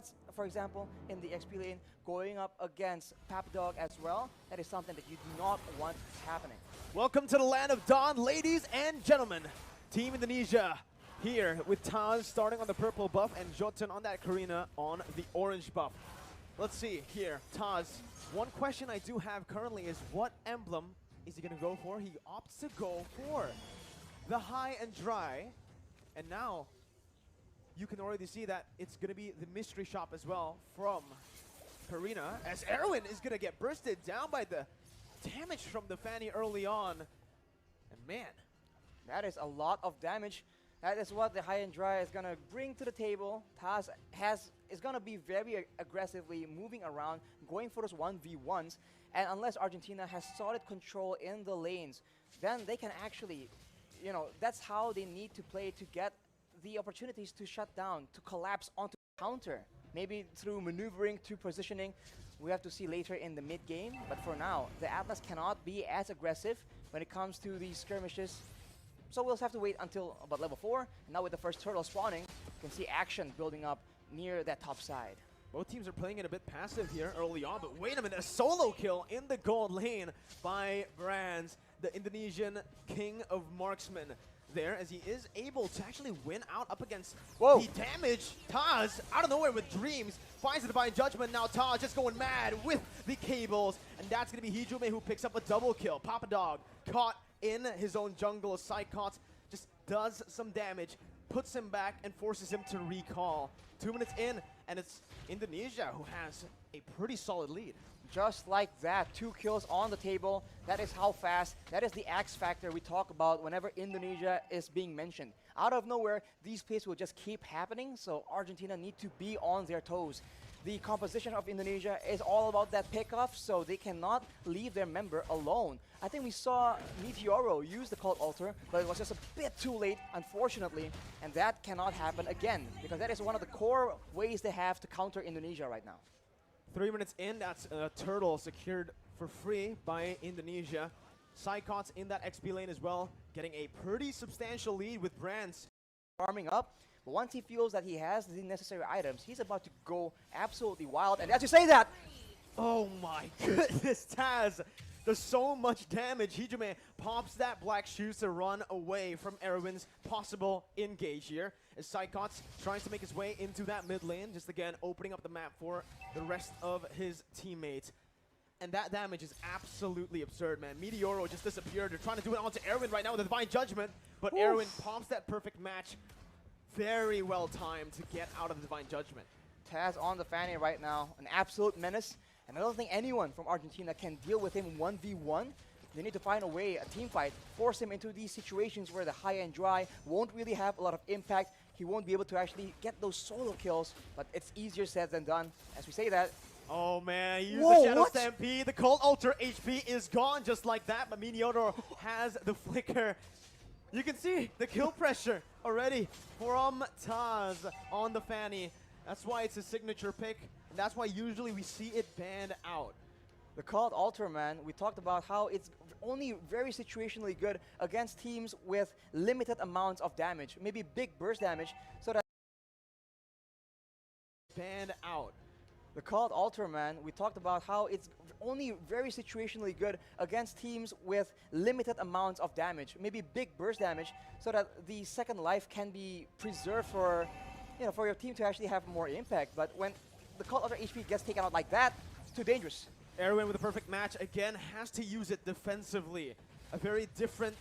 Sycots, for example, in the XP lane, going up against Papadog as well, that is something that you do not want happening. Welcome to the land of Dawn, ladies and gentlemen. Team Indonesia here with Taz starting on the purple buff and Jotun on that Karina on the orange buff. Let's see here, Taz. One question I do have currently is what emblem is he going to go for? He opts to go for the high and dry. And now you can already see that it's going to be the mystery shop as well from Karina, as Erwin is going to get bursted down by the damage from the Fanny early on. And man, that is a lot of damage. That is what the high and dry is going to bring to the table. Taz is going to be very aggressively moving around, going for those 1v1s. And unless Argentina has solid control in the lanes, then they can actually, you know, that's how they need to play to get the opportunities to shut down, to collapse onto counter. Maybe through maneuvering to positioning. We have to see later in the mid game. But for now, the Atlas cannot be as aggressive when it comes to these skirmishes. So we'll have to wait until about level 4. And now with the first turtle spawning, you can see action building up near that top side. Both teams are playing it a bit passive here early on, but wait a minute, a solo kill in the gold lane by Brands, the Indonesian king of marksmen there, as he is able to actually win out up against the damage. Taz, out of nowhere with Dreams, finds the Divine Judgment. Now Taz just going mad with the cables, and that's going to be Hijume who picks up a double kill. Papadog caught in his own jungle. Sycots just does some damage, puts him back, and forces him to recall. 2 minutes in, and it's Indonesia who has a pretty solid lead. Just like that, 2 kills on the table. That is how fast, that is the X factor we talk about whenever Indonesia is being mentioned. Out of nowhere, these plays will just keep happening, so Argentina need to be on their toes. The composition of Indonesia is all about that pickoff, so they cannot leave their member alone. I think we saw Meteoro use the Cult Altar, but it was just a bit too late, unfortunately, and that cannot happen again, because that is one of the core ways they have to counter Indonesia right now. 3 minutes in, that's a turtle secured for free by Indonesia. Sycots in that XP lane as well, getting a pretty substantial lead with Brands. Farming up, but once he feels that he has the necessary items, he's about to go absolutely wild. And as you say that, oh my goodness, Taz does so much damage. Hijume pops that black shoes to run away from Erwin's possible engage here. As Sycots tries to make his way into that mid lane, just again opening up the map for the rest of his teammates. And that damage is absolutely absurd, man. Meteoro just disappeared. They're trying to do it onto Erwin right now with the Divine Judgment, but Erwin pops that perfect match. Very well timed to get out of the Divine Judgment. Taz on the Fanny right now, an absolute menace. And I don't think anyone from Argentina can deal with him 1v1. They need to find a way, a team fight, force him into these situations where the high and dry won't really have a lot of impact. He won't be able to actually get those solo kills, but it's easier said than done. As we say that, oh man, use the Shadow Stampede. The Cold Altar HP is gone just like that, but Meteoro has the flicker. You can see the kill pressure already from Taz on the Fanny. That's why it's a signature pick, and that's why usually we see it banned out. The Called Altar, man, we talked about how it's only very situationally good against teams with limited amounts of damage, maybe big burst damage, so that banned out. The Called Altar, man, we talked about how it's only very situationally good against teams with limited amounts of damage, maybe big burst damage, so that the second life can be preserved for, you know, for your team to actually have more impact. But when the Called Altar HP gets taken out like that, it's too dangerous. Erwin with a perfect match again has to use it defensively. A very different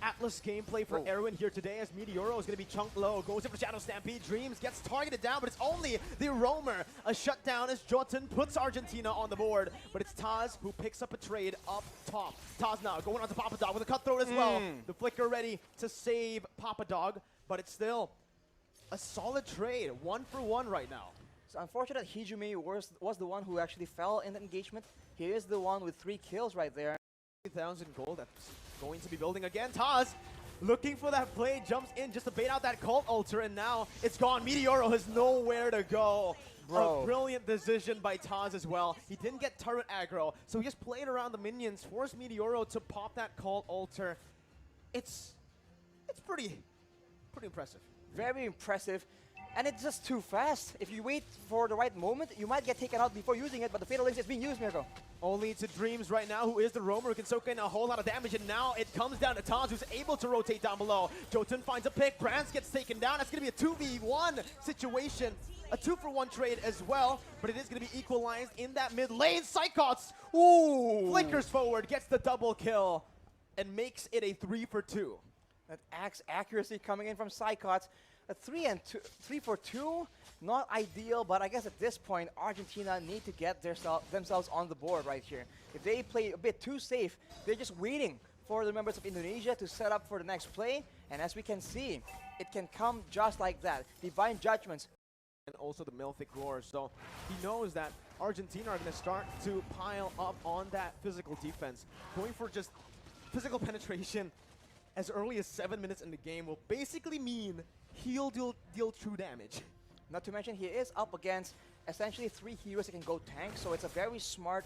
Atlas gameplay for Erwin here today, as Meteoro is going to be chunked low, goes in for Shadow Stampede, Dreams gets targeted down, but it's only the Roamer. A shutdown as Jotun puts Argentina on the board, but it's Taz who picks up a trade up top. Taz now going on to Papadog with a cutthroat as well. The flicker ready to save Papadog, but it's still a solid trade, 1-for-1 right now. It's unfortunate Hijume was the one who actually fell in the engagement. He is the one with 3 kills right there. 3,000 gold, that's going to be building again. Taz looking for that play, jumps in just to bait out that Cult Altar, and now it's gone. Meteoro has nowhere to go. A brilliant decision by Taz as well. He didn't get turret aggro, so he just played around the minions, forced Meteoro to pop that Cult Altar. It's pretty impressive. Very impressive. And it's just too fast. If you wait for the right moment, you might get taken out before using it, but the Fatal Links is being used, Mirko. Only to Dreams right now, who is the roamer, who can soak in a whole lot of damage, and now it comes down to Taz, who's able to rotate down below. Jotun finds a pick, Brands gets taken down. That's going to be a 2v1 situation, a 2-for-1 trade as well, but it is going to be equalized in that mid lane. Psychots, ooh, flickers forward, gets the double kill, and makes it a 3-for-2. That axe accuracy coming in from Psychots. A 3-for-2, not ideal, but I guess at this point, Argentina need to get themselves on the board right here. If they play a bit too safe, they're just waiting for the members of Indonesia to set up for the next play. And as we can see, it can come just like that. Divine Judgments. And also the Melthic Roar, so he knows that Argentina are going to start to pile up on that physical defense. Going for just physical penetration as early as 7 minutes in the game will basically mean he'll deal true damage. Not to mention, he is up against essentially 3 heroes that can go tank, so it's a very smart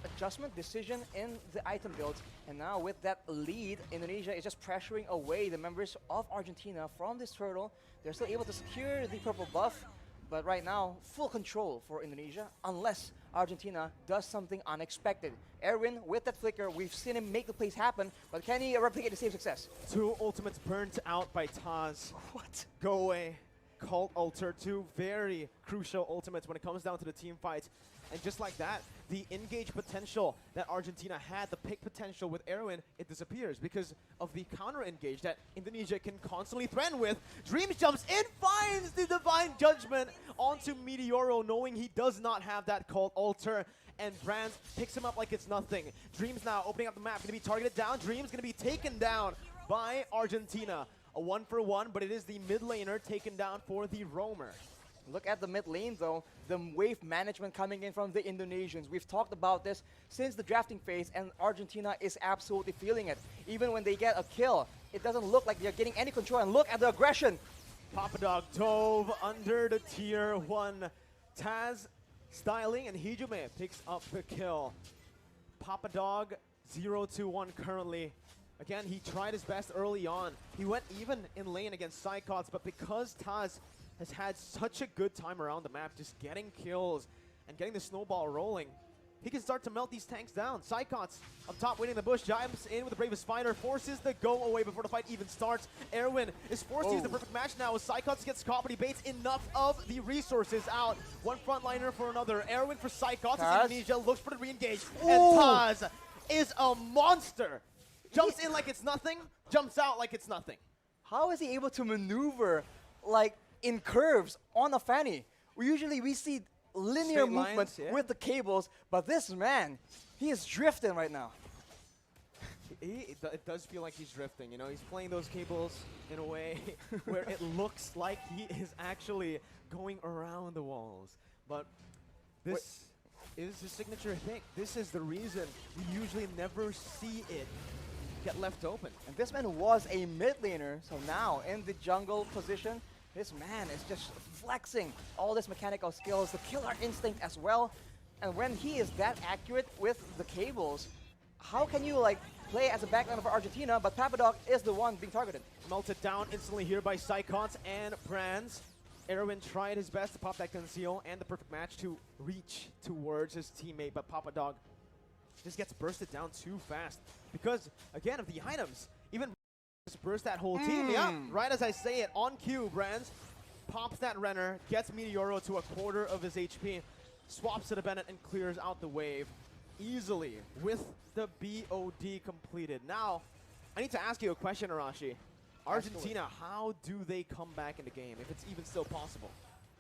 adjustment decision in the item builds. And now with that lead, Indonesia is just pressuring away the members of Argentina from this turtle. They're still able to secure the purple buff, but right now, full control for Indonesia, unless Argentina does something unexpected. Erwin, with that flicker, we've seen him make the plays happen, but can he replicate the same success? 2 ultimates burnt out by Taz. What? Go away. Cult Alter, 2 very crucial ultimates when it comes down to the team fight. And just like that, the engage potential that Argentina had, the pick potential with Erwin, it disappears because of the counter engage that Indonesia can constantly threaten with. Dreams jumps in, finds the Divine Judgment onto Meteoro, knowing he does not have that Cult Alter. And Brands picks him up like it's nothing. Dreams now opening up the map, going to be targeted down. Dreams going to be taken down by Argentina. A 1-for-1, but it is the mid laner taken down for the roamer. Look at the mid lane though, the wave management coming in from the Indonesians. We've talked about this since the drafting phase, and Argentina is absolutely feeling it. Even when they get a kill, it doesn't look like they're getting any control, and look at the aggression. Papadog dove under the tier 1. Taz styling, and Hijume picks up the kill. Papadog 0-1 currently. Again, he tried his best early on. He went even in lane against Psychots, but because Taz has had such a good time around the map, just getting kills and getting the snowball rolling, he can start to melt these tanks down. Psychots up top waiting in the bush, jumps in with the Bravest Fighter, forces the go away before the fight even starts. Erwin is forced to use the perfect match now as Psychots gets caught, but he baits enough of the resources out. One frontliner for another. Erwin for Psychots as Indonesia looks for the re-engage, and Taz is a monster. Jumps in like it's nothing, jumps out like it's nothing. How is he able to maneuver like in curves on a Fanny? We see linear movements with the cables, but this man, he is drifting right now. It does feel like he's drifting, you know, he's playing those cables in a way where it looks like he is actually going around the walls. But this is his signature pick. This is the reason we usually never see it get left open. And this man was a mid laner, so now in the jungle position, this man is just flexing all this mechanical skills, the killer instinct as well. And when he is that accurate with the cables, how can you like play as a backliner for Argentina, but Papadog is the one being targeted? Melted down instantly here by Psychots and Brands. Erwin tried his best to pop that conceal and the perfect match to reach towards his teammate, but Papadog just gets bursted down too fast because, again, of the items. Even burst that whole team. Yeah, right as I say it, on cue, Brands pops that Renner, gets Meteoro to a quarter of his HP, swaps to the Bennett, and clears out the wave easily with the BOD completed. Now, I need to ask you a question, Arashi. Argentina, how do they come back in the game, if it's even still possible?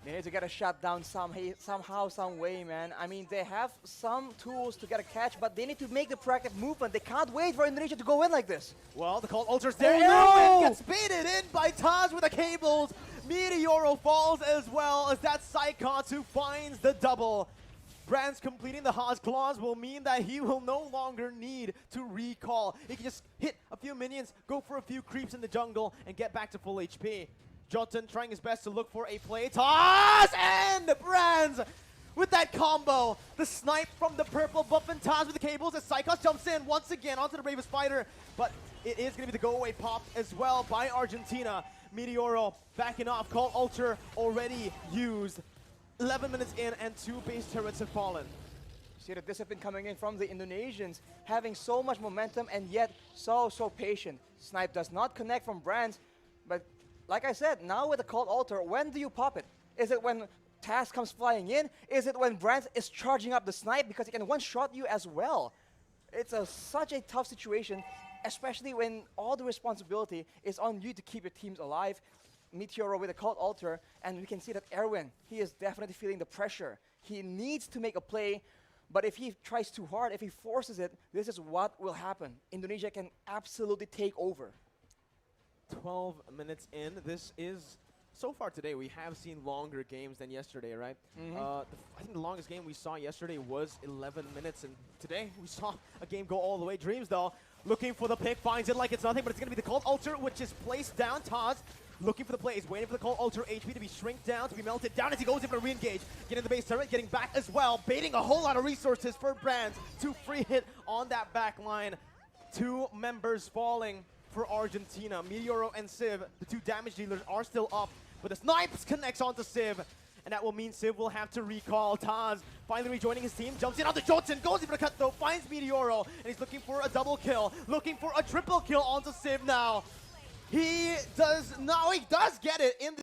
They need to get a shutdown somehow, some way, man. I mean, they have some tools to get a catch, but they need to make the proactive movement. They can't wait for Indonesia to go in like this. Well, the Cult Ultra's there. Oh, Erwin gets baited in by Taz with the cables. Meteoro falls as well as that Psychots who finds the double. Brands completing the Haas Claws will mean that he will no longer need to recall. He can just hit a few minions, go for a few creeps in the jungle, and get back to full HP. Jotun trying his best to look for a play. Taz and Brands with that combo. The snipe from the purple buff and Taz with the cables as Psychots jumps in once again onto the Bravest Fighter. But it is going to be the go-away pop as well by Argentina. Meteoro backing off. Call Alter already used. 11 minutes in and 2 base turrets have fallen. See the discipline coming in from the Indonesians, having so much momentum and yet so patient. Snipe does not connect from Brands, but like I said, now with the Called Altar, when do you pop it? Is it when Taz comes flying in? Is it when Brands is charging up the Snipe because he can one-shot you as well? It's such a tough situation, especially when all the responsibility is on you to keep your teams alive. Meteoro with a Called Altar, and we can see that Erwin, he is definitely feeling the pressure. He needs to make a play, but if he tries too hard, if he forces it, this is what will happen. Indonesia can absolutely take over. 12 minutes in. This is, so far today, we have seen longer games than yesterday, right? I think the longest game we saw yesterday was 11 minutes, and today we saw a game go all the way. Dreams, though, looking for the pick, finds it like it's nothing, but it's going to be the Called Altar, which is placed down. Taz looking for the play. He's waiting for the Called Altar HP to be shrink down, to be melted down as he goes in for a re-engage. Getting the base turret, getting back as well, baiting a whole lot of resources for Brands to free hit on that back line. 2 members falling for Argentina. Meteoro and Civ, the 2 damage dealers, are still up, but the Snipes connects onto Civ, and that will mean Civ will have to recall. Taz finally rejoining his team, jumps in onto Johnson, goes in for the cut though, finds Meteoro, and he's looking for a double kill, looking for a triple kill onto Civ now. He does get it in the